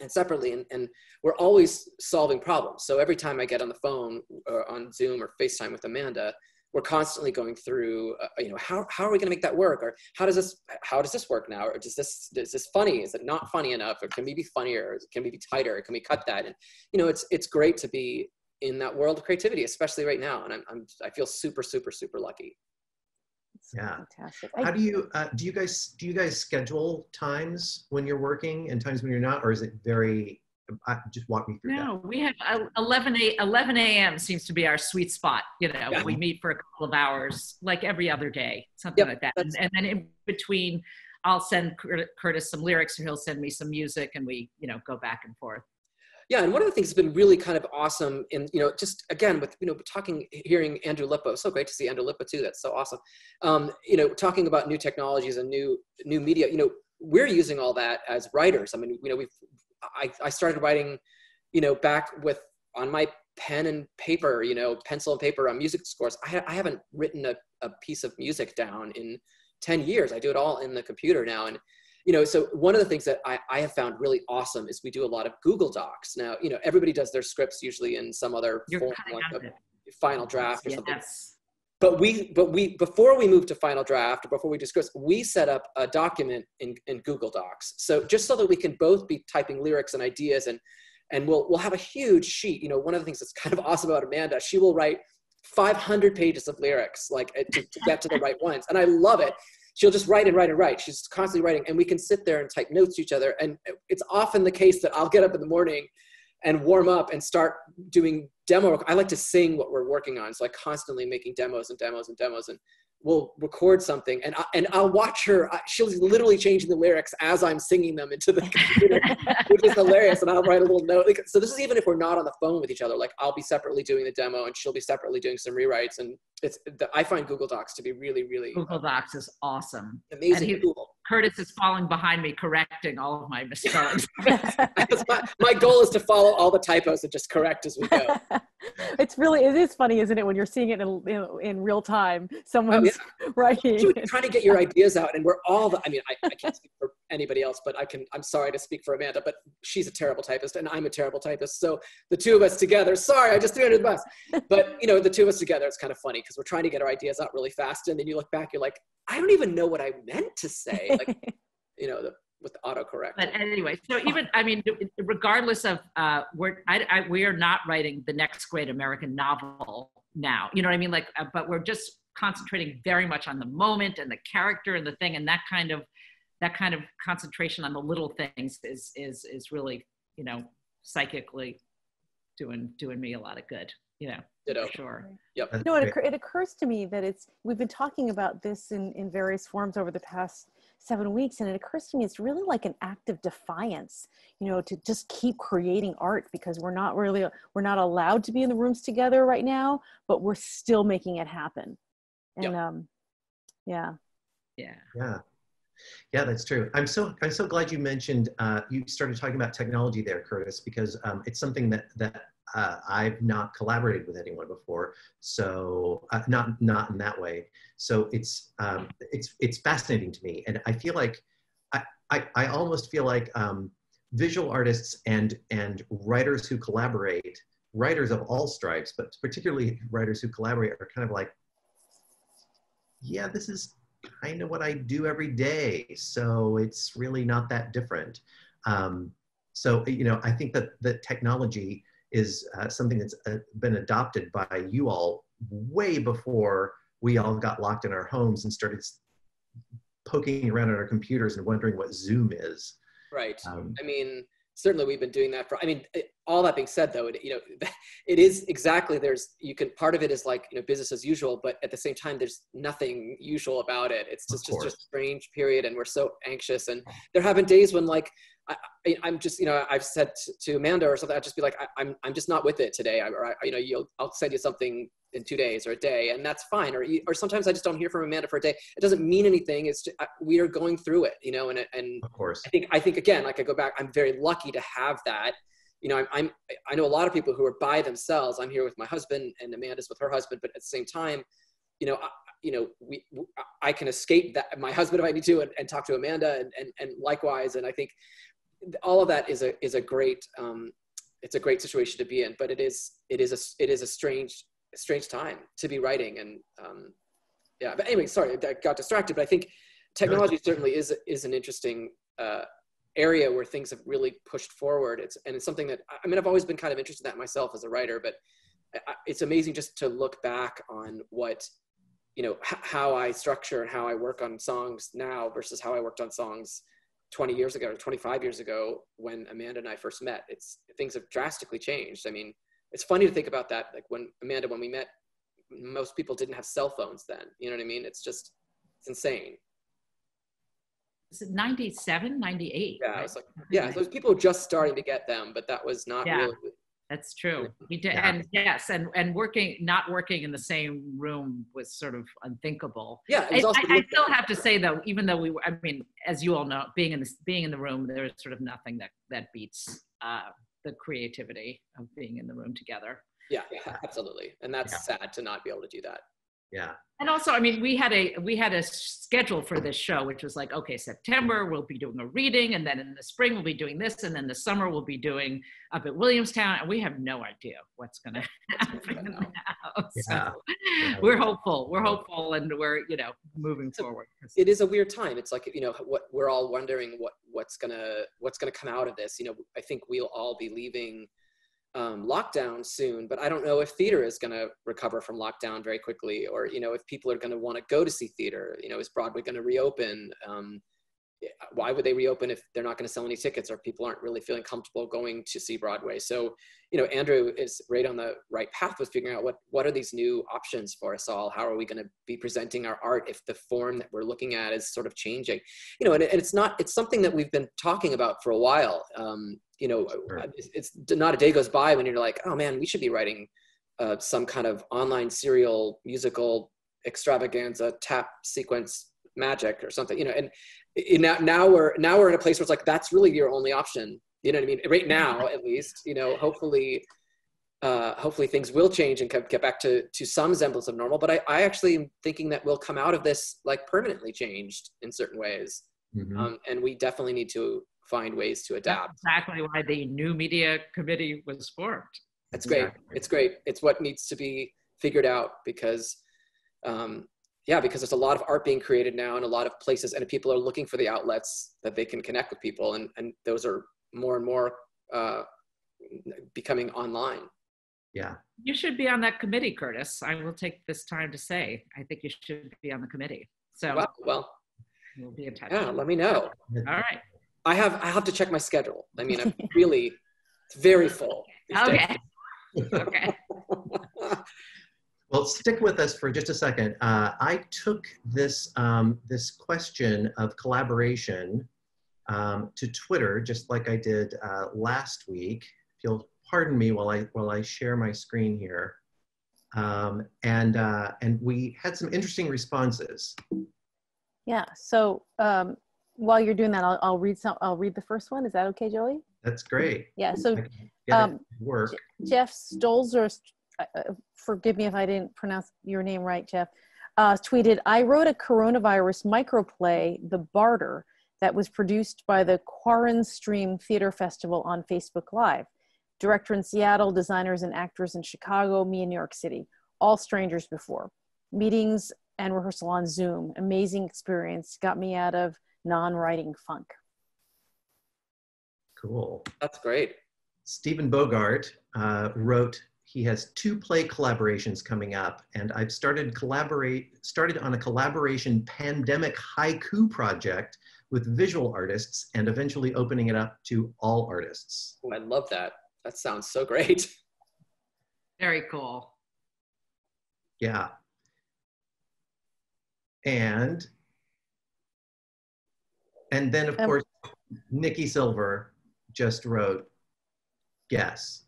and separately, and we're always solving problems. So every time I get on the phone or on Zoom or FaceTime with Amanda, we're constantly going through, you know, how are we going to make that work? Or how does this work now? Or is this funny? Is it not funny enough? Or can we be funnier? Or can we be tighter? Can we cut that? And, you know, it's great to be in that world of creativity, especially right now. And I feel super, super, super lucky. Yeah. Fantastic. How do you guys schedule times when you're working and times when you're not, or is it very, just walk me through that? No, we have 11 a.m. seems to be our sweet spot. You know, Yeah. We meet for a couple of hours, like every other day, something like that. And then in between, I'll send Curtis some lyrics, or he'll send me some music, and we, you know, go back and forth. Yeah, and one of the things that's been really kind of awesome, and, you know, just again with, you know, hearing Andrew Lippo, so great to see Andrew Lippo too. That's so awesome. You know, talking about new technologies and new media. You know, we're using all that as writers. I mean, you know, I started writing, you know, back on my pen and paper, you know, pencil and paper on music scores. I haven't written a piece of music down in 10 years. I do it all in the computer now. And, you know, so one of the things that I have found really awesome is we do a lot of Google Docs. Now, you know, everybody does their scripts usually in some other form, like a Final Draft or something. But before we move to Final Draft, or before we do scripts, we set up a document in Google Docs. So just so that we can both be typing lyrics and ideas, and we'll have a huge sheet. You know, one of the things that's kind of awesome about Amanda, she will write 500 pages of lyrics, like to get to the right ones. And I love it. She'll just write and write and write. She's constantly writing, and we can sit there and type notes to each other. And it's often the case that I'll get up in the morning and warm up and start doing demo. I like to sing what we're working on. So I constantly making demos, and we'll record something, and I'll watch her. She'll literally changing the lyrics as I'm singing them into the computer, which is hilarious. And I'll write a little note. Like, so this is even if we're not on the phone with each other. Like, I'll be separately doing the demo, and she'll be separately doing some rewrites. And I find Google Docs to be really, really Google Docs is awesome. Amazing tool. Curtis is falling behind me, correcting all of my misspellings. my goal is to follow all the typos and just correct as we go. It is funny, isn't it, when you're seeing it in real time, someone's writing. So trying to get your ideas out, and we're all I can't speak for anybody else, but I'm sorry to speak for Amanda, but she's a terrible typist and I'm a terrible typist. So the two of us together, sorry, I just threw it under the bus. But, you know, the two of us together, it's kind of funny because we're trying to get our ideas out really fast. And then you look back, you're like, I don't even know what I meant to say. Like, you know, with autocorrect. But anyway, so even, I mean, regardless of, we are not writing the next great American novel now, you know what I mean? Like, but we're just concentrating very much on the moment and the character and the thing, and that kind of concentration on the little things is really, you know, psychically doing me a lot of good, you know. Ditto. For sure. Yep. No, it occurs to me that we've been talking about this in various forms over the past 7 weeks, and it occurs to me it's really like an act of defiance, you know, to just keep creating art, because we're not allowed to be in the rooms together right now, but we're still making it happen. And yeah, that's true. I'm so glad you mentioned you started talking about technology there, Curtis, because it's something that I've not collaborated with anyone before, so not in that way. So it's fascinating to me, and I feel like I almost feel like visual artists and writers who collaborate, writers of all stripes, but particularly writers who collaborate, are kind of like, yeah, this is kind of what I do every day, so it's really not that different. So, you know, I think that the technology is something that's been adopted by you all way before we all got locked in our homes and started poking around on our computers and wondering what Zoom is. Right. I mean, certainly we've been doing that for, I mean, all that being said though, it is exactly, part of it is like, business as usual, but at the same time, there's nothing usual about it. It's just a strange period, and we're so anxious. And there have been days when like, I'm just, I've said to Amanda or something, I'd just be like, I'm just not with it today. I'll send you something in 2 days or a day, and that's fine. Or sometimes I just don't hear from Amanda for a day. It doesn't mean anything. It's just, we are going through it, and of course, I think again, like I go back, I'm very lucky to have that. I know a lot of people who are by themselves. I'm here with my husband, and Amanda's with her husband, but at the same time, I can escape that, my husband if I need to, and talk to Amanda, and likewise. And I think all of that is a great, it's a great situation to be in, but it is a strange time to be writing. And yeah, but anyway, sorry, I got distracted, but I think technology certainly is an interesting area where things have really pushed forward. It's something that, I mean, I've always been kind of interested in that myself as a writer, but it's amazing just to look back on what, how I structure and how I work on songs now versus how I worked on songs 20 years ago or 25 years ago when Amanda and I first met. Things have drastically changed. I mean, it's funny to think about that. Like when we met, most people didn't have cell phones then. You know what I mean? It's insane. Is it 97, 98? Yeah, right? it's like, yeah, those people were just starting to get them, but that was not really. That's true. We did, and yes, and not working in the same room was sort of unthinkable. Yeah, I still have to say though, even though I mean, as you all know, being in the room, there's sort of nothing that beats the creativity of being in the room together. Yeah, absolutely, and that's sad to not be able to do that. Yeah. And also, I mean, we had a schedule for this show, which was like, okay, September, we'll be doing a reading. And then in the spring, we'll be doing this. And then the summer, we'll be doing up at Williamstown. And we have no idea what's going to happen now. So we're hopeful. We're hopeful. And we're, moving forward. It is a weird time. It's like, what we're all wondering what's going to come out of this. I think we'll all be leaving lockdown soon, but I don't know if theater is going to recover from lockdown very quickly, or if people are going to want to go to see theater. Is Broadway going to reopen? Why would they reopen if they're not going to sell any tickets, or people aren't really feeling comfortable going to see Broadway? So Andrew is right on the right path with figuring out what are these new options for us all. How are we going to be presenting our art if the form that we're looking at is sort of changing? And it's something that we've been talking about for a while. It's not a day goes by when you're like, oh man, we should be writing some kind of online serial musical extravaganza tap sequence magic or something, and now we're in a place where it's like, that's really your only option. You know what I mean? Right now, at least, hopefully things will change and get back to some semblance of normal. But I actually am thinking that we'll come out of this like permanently changed in certain ways. Mm-hmm. And we definitely need to find ways to adapt. That's exactly why the new media committee was formed. That's great. It's great. It's what needs to be figured out because there's a lot of art being created now in a lot of places, and people are looking for the outlets that they can connect with people. And those are more and more becoming online. Yeah. You should be on that committee, Curtis. I will take this time to say, I think you should be on the committee. So well, we'll be in touch. Yeah, let me know. All right. I have to check my schedule. I mean, it's very full. Okay. Okay. Well, stick with us for just a second. I took this question of collaboration to Twitter, just like I did last week. If you'll pardon me while I share my screen here, and we had some interesting responses. Yeah. So while you're doing that, I'll read the first one. Is that okay, Joey? That's great. Yeah. So work. Jeff Stolzer, forgive me if I didn't pronounce your name right, Jeff, tweeted, I wrote a coronavirus microplay, The Barter, that was produced by the Quarren Stream Theater Festival on Facebook Live. Director in Seattle, designers and actors in Chicago, me in New York City. All strangers before. Meetings and rehearsal on Zoom. Amazing experience. Got me out of non-writing funk. Cool. That's great. Stephen Bogart wrote, he has 2 play collaborations coming up, and I've started on a collaboration pandemic haiku project with visual artists and eventually opening it up to all artists. Oh, I love that. That sounds so great. Very cool. Yeah. And then of course, Nikki Silver just wrote, guess.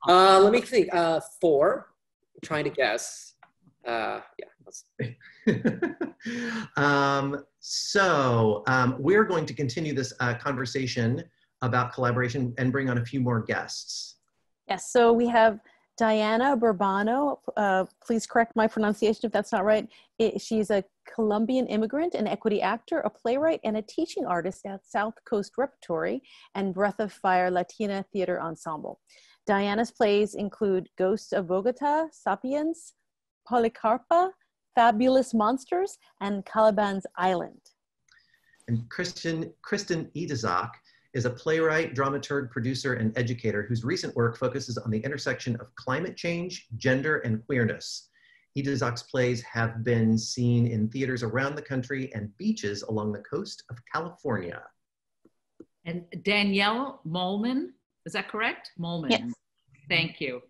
Let me think. 4. I'm trying to guess. Yeah. We're going to continue this conversation about collaboration and bring on a few more guests. Yes, so we have Diana Berbano. Please correct my pronunciation if that's not right. She's a Colombian immigrant, an equity actor, a playwright, and a teaching artist at South Coast Repertory and Breath of Fire Latina Theater Ensemble. Diana's plays include Ghosts of Bogota, Sapiens, Policarpa, Fabulous Monsters, and Caliban's Island. And Kristen Idizak is a playwright, dramaturg, producer, and educator whose recent work focuses on the intersection of climate change, gender, and queerness. Idizak's plays have been seen in theaters around the country and beaches along the coast of California. And Danielle Mullman, is that correct? Mullman. Yes. Thank you.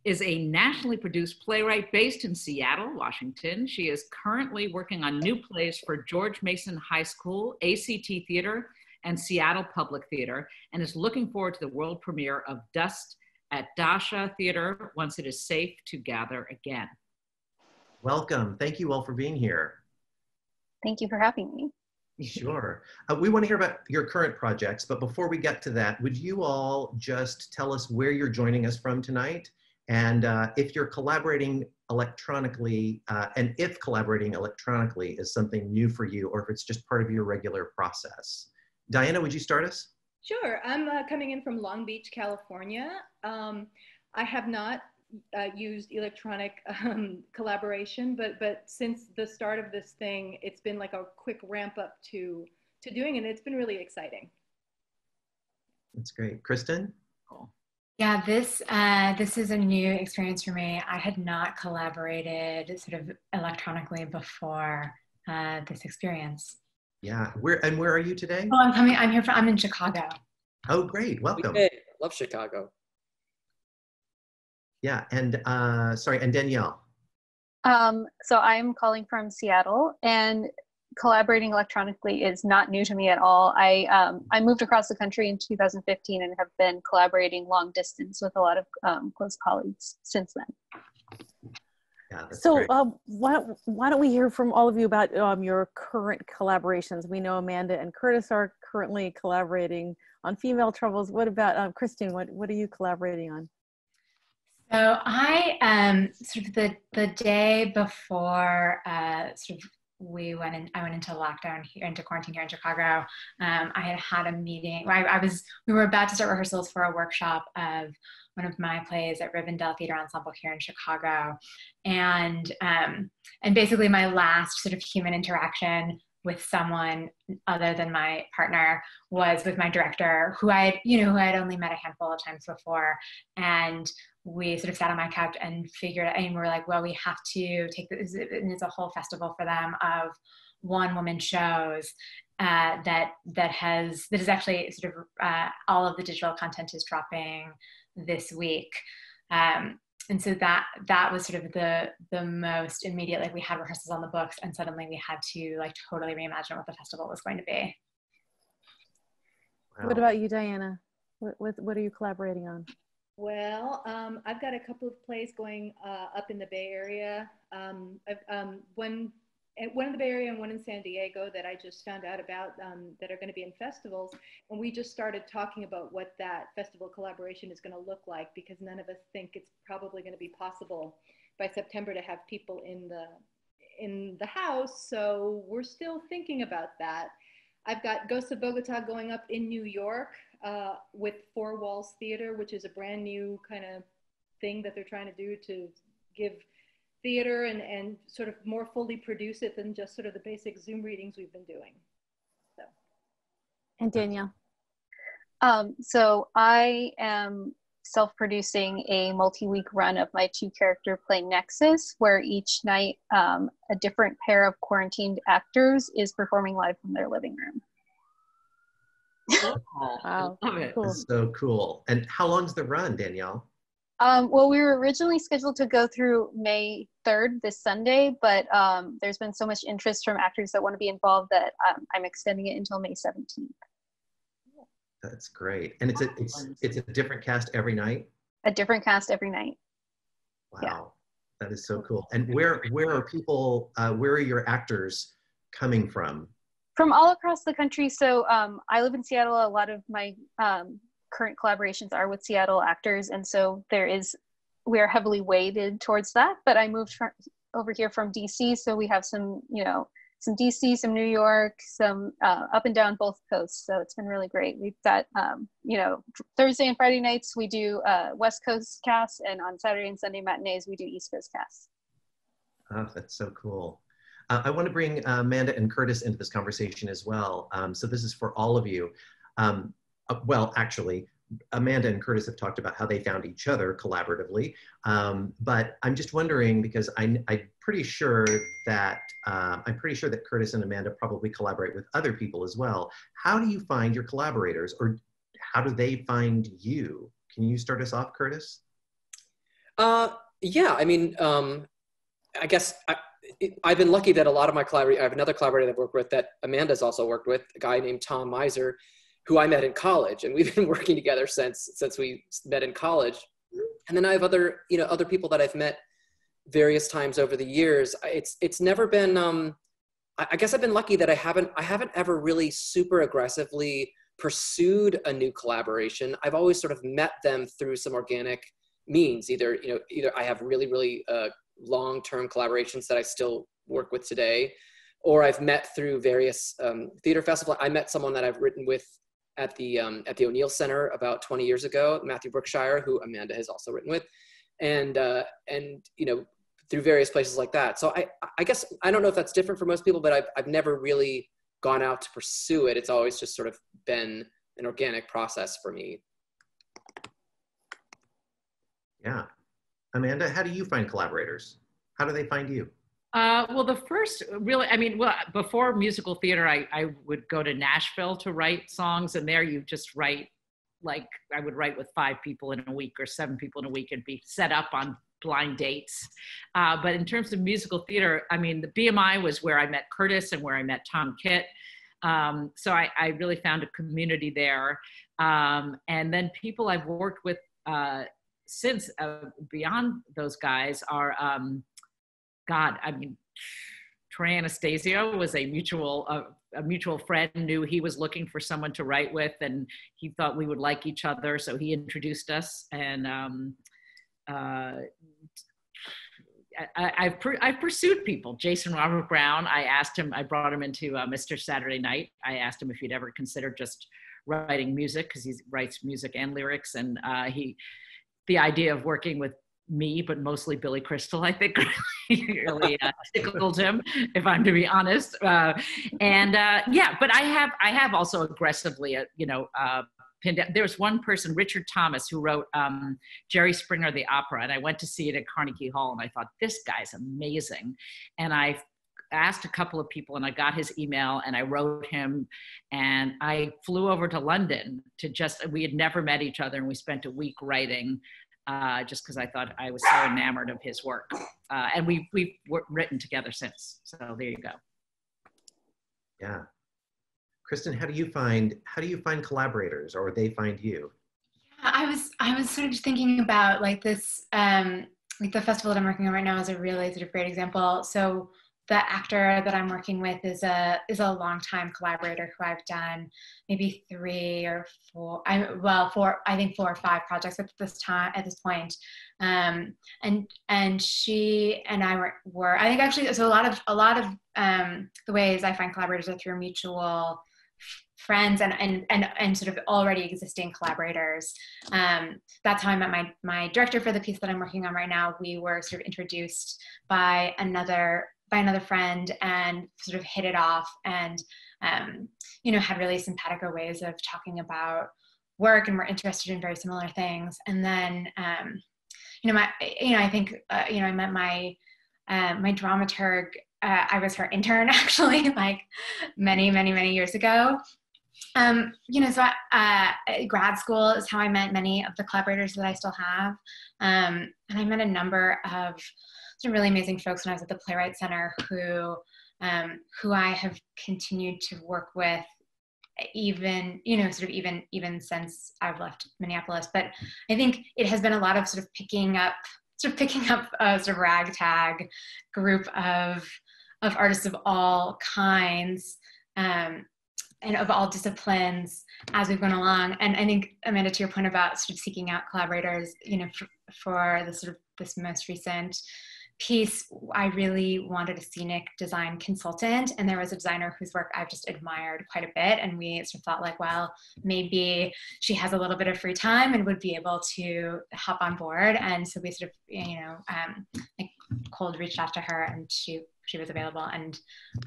Is a nationally produced playwright based in Seattle, Washington. She is currently working on new plays for George Mason High School, ACT Theater, and Seattle Public Theater, and is looking forward to the world premiere of Dust at Dasha Theater once it is safe to gather again. Welcome. Thank you all for being here. Thank you for having me. Sure. We want to hear about your current projects, but before we get to that, would you all just tell us where you're joining us from tonight? And if you're collaborating electronically, and if collaborating electronically is something new for you, or if it's just part of your regular process. Diana, would you start us? Sure. I'm coming in from Long Beach, California. I have not used electronic collaboration, but since the start of this thing, it's been like a quick ramp up to doing it. And it's been really exciting. That's great. Kristen? Cool. Yeah, this is a new experience for me. I had not collaborated sort of electronically before this experience. Yeah, where are you today? Oh, I'm in Chicago. Oh, great, welcome. Hey, love Chicago. Yeah, and sorry, and Danielle. So I'm calling from Seattle, and collaborating electronically is not new to me at all. I moved across the country in 2015 and have been collaborating long distance with a lot of close colleagues since then. Yeah, that's So great. why don't we hear from all of you about your current collaborations? We know Amanda and Curtis are currently collaborating on Female Troubles. What about Kristen? What are you collaborating on? So I sort of the day before sort of I went into lockdown here, into quarantine here in Chicago. I had a meeting. We were about to start rehearsals for a workshop of one of my plays at Rivendell Theater Ensemble here in Chicago, and basically my last sort of human interaction with someone other than my partner was with my director, who I had only met a handful of times before, and we sort of sat on my couch and figured, and we were like, well, we have to take this, and it's a whole festival for them of one-woman shows that is actually sort of all of the digital content is dropping this week. And so that was sort of the most immediate, like we had rehearsals on the books and suddenly we had to like totally reimagine what the festival was going to be. Wow. What about you, Diana? What are you collaborating on? Well, I've got a couple of plays going up in the Bay Area. One in the Bay Area and one in San Diego that I just found out about that are going to be in festivals. And we just started talking about what that festival collaboration is going to look like, because none of us think it's probably going to be possible by September to have people in the house. So we're still thinking about that. I've got Ghosts of Bogota going up in New York with Four Walls Theater, which is a brand new kind of thing that they're trying to do to give theater and sort of more fully produce it than just sort of the basic Zoom readings we've been doing. And Danielle? So I am self-producing a multi-week run of my 2-character play Nexus, where each night a different pair of quarantined actors is performing live from their living room. Wow. I love it. Cool. That's so cool. And how long's the run, Danielle? Well, we were originally scheduled to go through May 3rd, this Sunday, but there's been so much interest from actors that want to be involved that I'm extending it until May 17th. That's great. And it's a different cast every night? A different cast every night. Wow, Yeah. that is so cool. And where are people, where are your actors coming from? From all across the country. So I live in Seattle. A lot of my current collaborations are with Seattle actors. And so we are heavily weighted towards that. But I moved over here from DC. So we have some, some DC, some New York, some up and down both coasts. So it's been really great. We've got, Thursday and Friday nights, we do West Coast casts, and on Saturday and Sunday matinees, we do East Coast casts. Oh, that's so cool. I want to bring Amanda and Curtis into this conversation as well. So this is for all of you. Well, actually, Amanda and Curtis have talked about how they found each other collaboratively. But I'm just wondering, because I'm pretty sure that Curtis and Amanda probably collaborate with other people as well. How do you find your collaborators, or how do they find you? Can you start us off, Curtis? Yeah, I mean, I guess I've been lucky that a lot of my collaborators, I have another collaborator that I've worked with that Amanda's also worked with, a guy named Tom Miser, who I met in college, and we've been working together since we met in college. And then I have other people that I've met various times over the years. It's never been, I guess I've been lucky that I haven't ever really super aggressively pursued a new collaboration. I've always sort of met them through some organic means. Either I have really long-term collaborations that I still work with today, or I've met through various theater festivals. I met someone that I've written with at the O'Neill Center about 20 years ago, Matthew Brookshire, who Amanda has also written with, and through various places like that. So I guess I don't know if that's different for most people, but I've never really gone out to pursue it. It's always just sort of been an organic process for me. Yeah. Amanda, how do you find collaborators? How do they find you? Well, the first really, before musical theater, I would go to Nashville to write songs, and there you just write, like I would write with 5 people in a week or 7 people in a week and be set up on blind dates. But in terms of musical theater, I mean, the BMI was where I met Curtis and where I met Tom Kitt. So I really found a community there. And then people I've worked with since beyond those guys are, Troy Anastasio was a mutual friend, knew he was looking for someone to write with, and he thought we would like each other, so he introduced us. And I've pursued people. Jason Robert Brown, I brought him into Mr. Saturday Night. I asked him if he'd ever considered just writing music, because he writes music and lyrics, and the idea of working with me, but mostly Billy Crystal, I think really tickled him, if I'm to be honest. But I have also aggressively, pinned down. There was one person, Richard Thomas, who wrote Jerry Springer, the opera, and I went to see it at Carnegie Hall, and I thought, this guy's amazing. And I asked a couple of people, and I got his email, and I wrote him, and I flew over to London we had never met each other, and we spent a week writing, just because I thought I was so enamored of his work. And we've written together since. So there you go. Yeah. Kristen, how do you find collaborators, or they find you? Yeah, I was sort of thinking about like this, like the festival that I'm working on right now is a really sort of great example. So the actor that I'm working with is a longtime collaborator who I've done maybe 3 or 4, I think 4 or 5 projects at this point. And she and I were I think actually, so a lot of the ways I find collaborators are through mutual friends and sort of already existing collaborators. That's how I met my director for the piece that I'm working on right now. We were sort of introduced by another friend and sort of hit it off, and had really simpatico ways of talking about work and we're interested in very similar things. And then, I think, I met my dramaturg. I was her intern actually, like many years ago. Grad school is how I met many of the collaborators that I still have. And I met a number of some really amazing folks when I was at the Playwright Center who I have continued to work with even since I've left Minneapolis. But I think it has been a lot of sort of picking up a sort of ragtag group of artists of all kinds, and of all disciplines as we've gone along. And I think, Amanda, to your point about sort of seeking out collaborators, for the sort of this most recent piece, I really wanted a scenic design consultant, and there was a designer whose work I've just admired quite a bit, and we sort of thought like, well, maybe she has a little bit of free time and would be able to hop on board. And so we sort of, cold reached out to her, and she was available and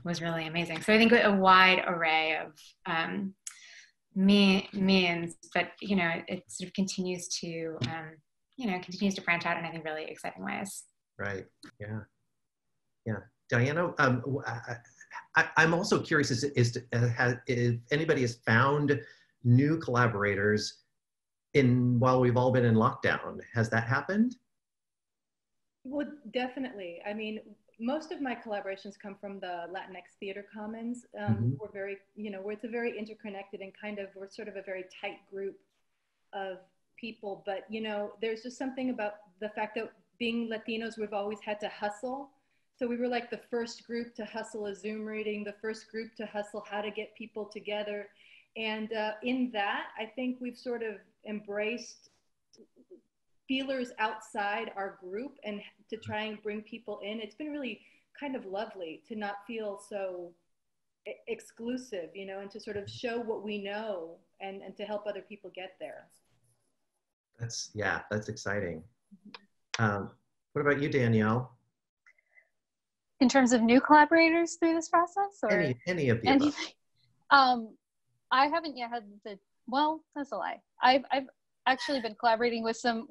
was really amazing. So I think a wide array of means, but it sort of continues to branch out in, I think, really exciting ways. Right. Yeah. Diana, I'm also curious if anybody has found new collaborators while we've all been in lockdown. Has that happened? Well, definitely. I mean, most of my collaborations come from the Latinx Theater Commons. We're very, it's a very interconnected and we're sort of a very tight group of people. But, there's just something about the fact that being Latinos, we've always had to hustle. So we were like the first group to hustle a Zoom reading, the first group to hustle how to get people together. And in that, I think we've sort of embraced feelers outside our group and to try and bring people in. It's been really kind of lovely to not feel so exclusive, and to sort of show what we know and to help other people get there. That's exciting. What about you, Danielle? In terms of new collaborators through this process, or any of the above? I haven't yet had that's a lie. I've actually been collaborating with some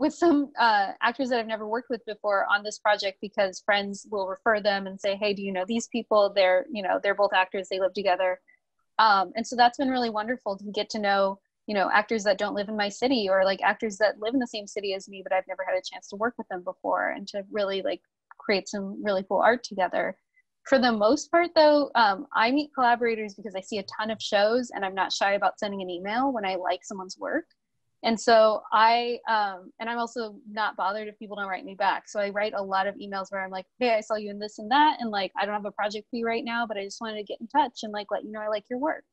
actors that I've never worked with before on this project, because friends will refer them and say, hey, do you know these people? They're both actors, they live together. And so that's been really wonderful to get to know, actors that don't live in my city, or like actors that live in the same city as me, but I've never had a chance to work with them before, and to really create some really cool art together. For the most part though, I meet collaborators because I see a ton of shows, and I'm not shy about sending an email when I like someone's work. And so and I'm also not bothered if people don't write me back. So I write a lot of emails where I'm like, hey, I saw you in this and that, and I don't have a project for you right now, but I just wanted to get in touch and let you know I like your work.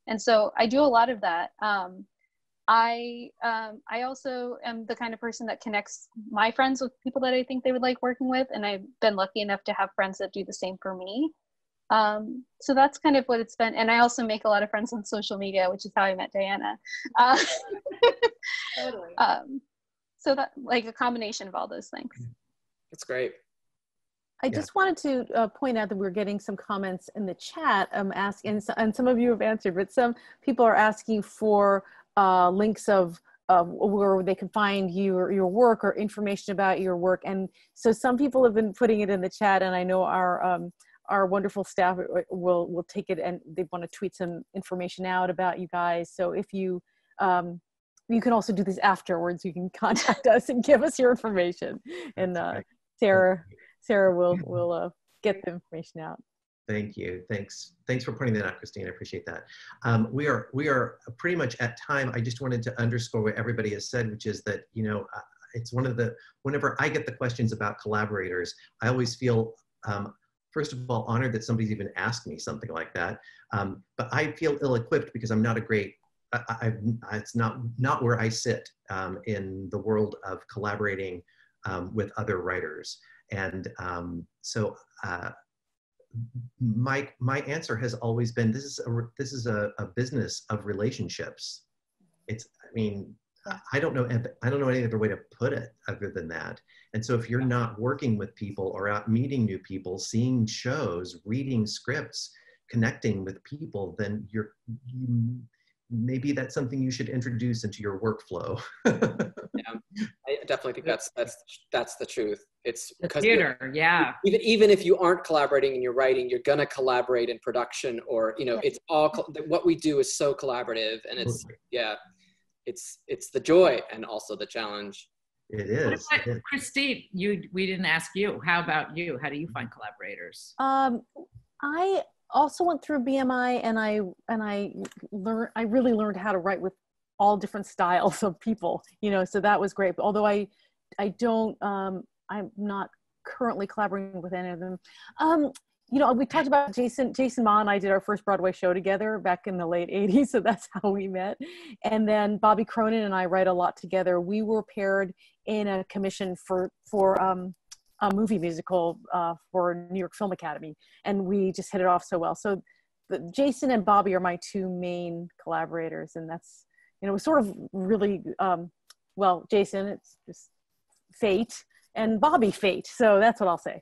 And so I do a lot of that. I also am the kind of person that connects my friends with people that I think they would like working with, and I've been lucky enough to have friends that do the same for me. So that's kind of what it's been. And I also make a lot of friends on social media, which is how I met Diana. Totally. So that a combination of all those things. That's great. I just wanted to point out that we're getting some comments in the chat asking, and some of you have answered, but some people are asking for links of where they can find your work or information about your work. And so some people have been putting it in the chat, and I know our wonderful staff will take it, and they want to tweet some information out about you guys. So if you can also do this afterwards. You can contact us and give us your information, and Sarah will get the information out. Thank you. Thanks for pointing that out, Christine. I appreciate that. We are pretty much at time. I just wanted to underscore what everybody has said, which is that it's whenever I get the questions about collaborators, I always feel first of all honored that somebody's even asked me something like that. But I feel ill-equipped because I'm not a great. It's not where I sit in the world of collaborating with other writers, and so my answer has always been this is a business of relationships. I don't know any other way to put it other than that. And so if you're not working with people or out meeting new people, seeing shows, reading scripts, connecting with people, then maybe that's something you should introduce into your workflow. Yeah, I definitely think that's the truth. It's The because theater, yeah. even if you aren't collaborating in your writing, you're gonna collaborate in production, or it's all what we do is so collaborative, and it's it's the joy and also the challenge. It is. What about, Christine, we didn't ask you. How about you? How do you find collaborators? I also went through BMI, and I really learned how to write with all different styles of people, so that was great. But although I don't, I'm not currently collaborating with any of them. We talked about Jason Ma and I did our first Broadway show together back in the late 80s. So that's how we met. And then Bobby Cronin and I write a lot together. We were paired in a commission for a movie musical for New York Film Academy. And we just hit it off so well. So Jason and Bobby are my two main collaborators. And that's, it was sort of really, Jason, it's just fate, and Bobby fate. So that's what I'll say.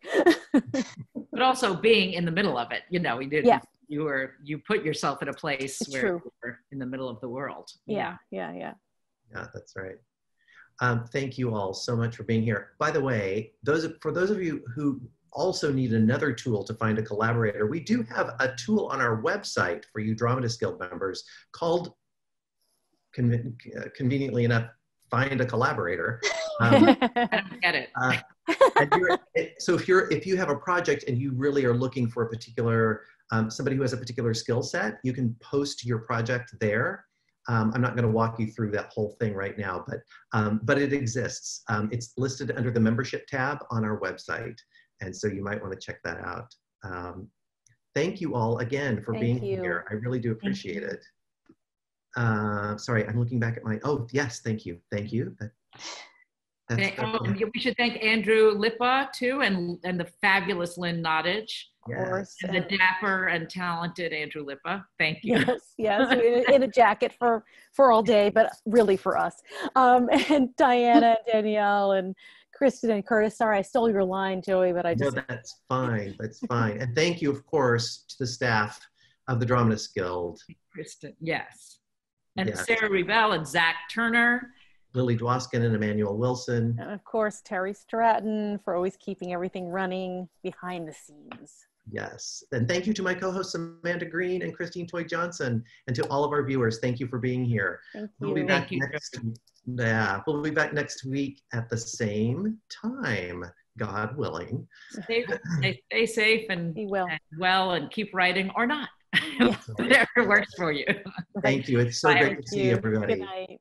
But also being in the middle of it, we did. Yeah. You put yourself in a place where you were in the middle of the world. Yeah. Yeah, that's right. Thank you all so much for being here. By the way, for those of you who also need another tool to find a collaborator, we do have a tool on our website for you Dramatist Guild members called, conveniently enough, Find a Collaborator. I don't get it. So if you have a project and you really are looking for a particular, somebody who has a particular skill set, you can post your project there. I'm not going to walk you through that whole thing right now, but it exists. It's listed under the membership tab on our website. And so you might want to check that out. Thank you all again for being here. I really do appreciate it. Sorry, I'm looking back at oh, yes, thank you. Thank you. We should thank Andrew Lippa too, and the fabulous Lynn Nottage. Yes. And the dapper and talented Andrew Lippa. Thank you. Yes, in a jacket for all day, but really for us. And Diana, and Danielle, and Kristen, and Curtis. Sorry, I stole your line, Joey, but I just... No, that's fine. That's fine. And thank you, of course, to the staff of the Dramatist Guild. Kristen, yes. And Sarah Rebell and Zach Turner. Lily Dwoskin and Emmanuel Wilson. And of course, Terry Stratton for always keeping everything running behind the scenes. Yes. And thank you to my co-hosts, Amanda Green and Christine Toy Johnson, and to all of our viewers. Thank you for being here. Thank you. We'll be back we'll be back next week at the same time, God willing. Stay safe and be well. And keep writing or not. Whatever works for you. Thank you. It's so great to see everybody. Good night.